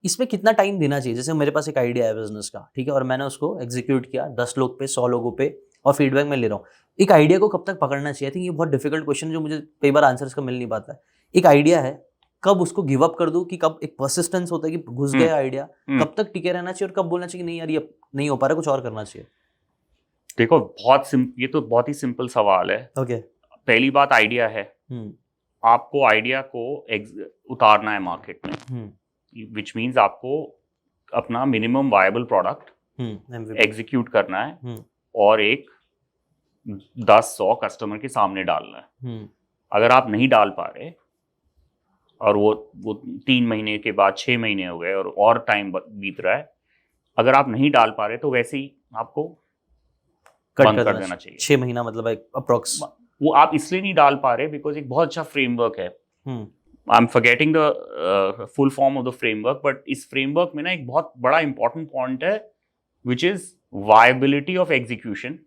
इसमें कितना टाइम देना चाहिए? जैसे मेरे पास एक आइडिया है बिजनेस का, ठीक है, और मैंने उसको एग्जीक्यूट किया 10 लोग पे, 100 लोगों पे, और फीडबैक में ले रहा हूँ। एक आइडिया को कब तक पकड़ना चाहिए? आई थिंक ये बहुत डिफिकल्ट क्वेश्चन जो मुझे कई बार आंसर इसका मिल नहीं पाता है। एक आइडिया है, कब उसको गिव अप कर दूं, कि कब एक परसिस्टेंस होता है कि घुस गया आइडिया, कब तक टिके रहना चाहिए, और कब बोलना चाहिए कि नहीं यार ये नहीं हो पा रहा, कुछ और करना चाहिए? देखो ये तो बहुत ही सिंपल सवाल है। ओके। पहली बात आइडिया है, आपको आइडिया को उतारना है मार्केट में, विच मीन्स आपको अपना मिनिमम वायबल प्रोडक्ट एग्जीक्यूट करना है और एक 10-100 कस्टमर के सामने डालना है। अगर आप नहीं डाल पा रहे और वो 3 महीने के बाद 6 महीने हो गए और टाइम बीत रहा है, अगर आप नहीं डाल पा रहे तो वैसे ही आपको बंद कर देना चाहिए। 6 महीना मतलब अप्रोक्स। वो आप इसलिए नहीं डाल पा रहे बिकॉज एक बहुत अच्छा फ्रेमवर्क है। I am forgetting the full form of the framework, but इस फ्रेमवर्क में ना एक बहुत बड़ा इंपॉर्टेंट पॉइंट है which is viability of execution.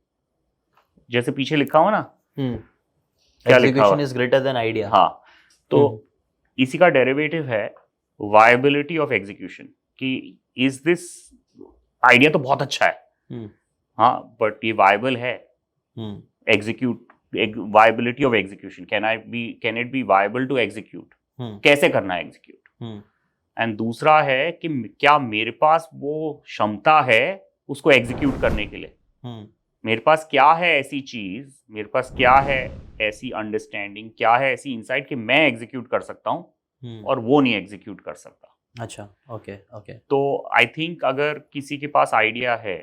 जैसे पीछे लिखा हुआ ना, क्या लिखा हुआ? Is greater than idea. हाँ, तो इसी का डेरिवेटिव है वायबिलिटी ऑफ एग्जीक्यूशन, कि इज दिस आइडिया तो बहुत अच्छा है, हाँ, बट ये वायबल है? Execute, viability of execution, can it be viable to execute? कैसे करना है एग्जीक्यूट? एंड दूसरा है कि क्या मेरे पास वो क्षमता है उसको एग्जीक्यूट करने के लिए? मेरे पास क्या है ऐसी चीज, मेरे पास क्या है ऐसी अंडरस्टैंडिंग, क्या है ऐसी इनसाइट कि मैं एग्जीक्यूट कर सकता हूँ और वो नहीं एग्जीक्यूट कर सकता। अच्छा, ओके ओके। तो आई थिंक अगर किसी के पास आइडिया है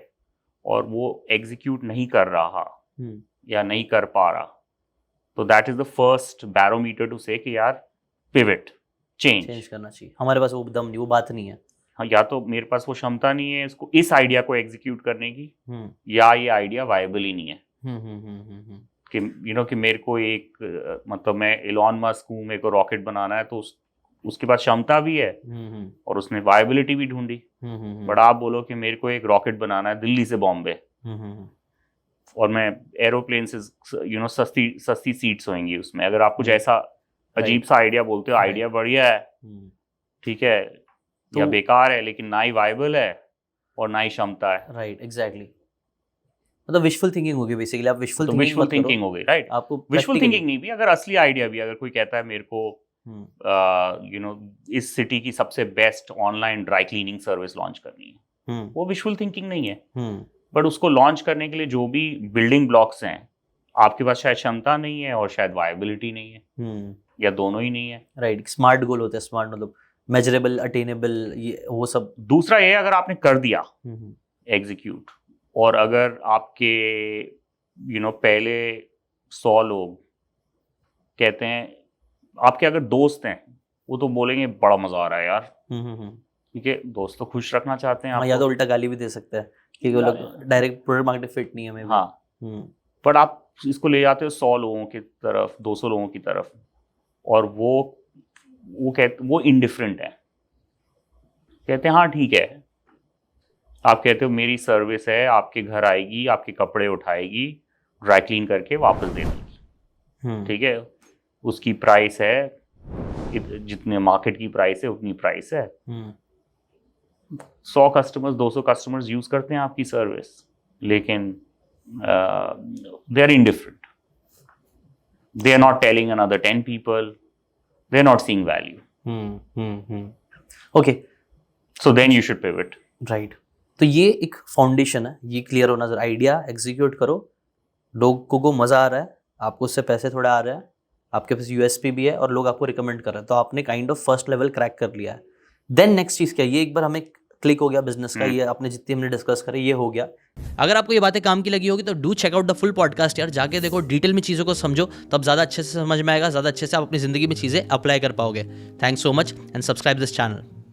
और वो एग्जीक्यूट नहीं कर रहा या नहीं कर पा रहा, तो that is the first barometer to say कि यार पिवट, चेंज करना चाहिए। हमारे पास वो दम नहीं, वो बात नहीं है। हाँ, या तो मेरे पास वो क्षमता नहीं है इसको, इस आइडिया को एग्जीक्यूट करने की, या ये आइडिया वायबल ही नहीं है। कि कि मेरे को एक मतलब मैं एलॉन मस्क हूँ, मेरे को रॉकेट बनाना है, तो उसके पास क्षमता भी है और उसने वायबिलिटी भी ढूंढी। बट आप बोलो कि मेरे को एक रॉकेट बनाना है दिल्ली से बॉम्बे, और मैं एरोप्लेन से सस्ती सीट्स होंगी उसमें, अगर आप कुछ ऐसा अजीब सा आइडिया बोलते हो, आइडिया बढ़िया है, ठीक है, या बेकार है, लेकिन ना ही वायबल है और ना ही क्षमता है। Right, exactly. मतलब विशफुल थिंकिंग होगी बेसिकली। आप विशफुल थिंकिंग हो गई, राइट? आपको विशफुल थिंकिंग नहीं भी, अगर असली आइडिया भी, अगर कोई कहता है मेरे को इस सिटी की सबसे best online dry cleaning service launch करनी है, वो विशफुल थिंकिंग नहीं है। बट उसको लॉन्च करने के लिए जो भी बिल्डिंग ब्लॉक्स हैं, आपके पास शायद क्षमता नहीं है और शायद वायबिलिटी नहीं है, या दोनों ही नहीं है। राइट, स्मार्ट गोल होता है। स्मार्ट मतलब मेजरेबल, अटेनेबल, ये वो सब। दूसरा ये, अगर आपने कर दिया एग्जीक्यूट, और अगर आपके पहले 100 लोग कहते हैं, आपके अगर दोस्त हैं, वो तो बोलेंगे बड़ा मजा आ रहा है यार, ठीक है, दोस्त तो खुश रखना चाहते हैं। या तो उल्टा गाली भी दे सकते हैं कि वो लोग डायरेक्ट प्रोडक्ट मार्केट फिट नहीं है में। हाँ, पर आप इसको ले जाते हो 100 लोगों की तरफ, 200 लोगों की तरफ, और वो इंडिफरेंट है, कहते हैं हाँ ठीक है। आप कहते हो मेरी सर्विस है, आपके घर आएगी, आपके कपड़े उठाएगी, ड्राई क्लीन करके वापस दे देगी, ठीक है, उसकी प्राइस है जितने मार्केट की प्राइस है उतनी प्राइस है। 100 कस्टमर्स, 200 कस्टमर्स यूज करते हैं आपकी सर्विस, लेकिन they are indifferent. They are not telling another 10 people. They are not seeing value. Okay. So then you should pivot. Right. तो ये एक फाउंडेशन है, ये क्लियर होना जरूरी। आइडिया एग्जीक्यूट करो, लोगों को मजा आ रहा है, आपको उससे पैसे थोड़ा आ रहा है, आपके पास यूएसपी भी है और लोग आपको रिकमेंड कर रहे हैं, तो आपने kind of first level crack कर लिया है। देन नेक्स्ट चीज क्या है? ये एक बार हमें क्लिक हो गया बिजनेस का, ये आपने जितनी हमने डिस्कस करी ये हो गया। अगर आपको ये बातें काम की लगी होगी तो do check out the full podcast यार, जाके देखो, डिटेल में चीज़ों को समझो, तब ज़्यादा अच्छे से समझ में आएगा, ज़्यादा अच्छे से आप अपनी ज़िंदगी में चीज़ें अप्लाई कर पाओगे। Thanks so much and subscribe this channel.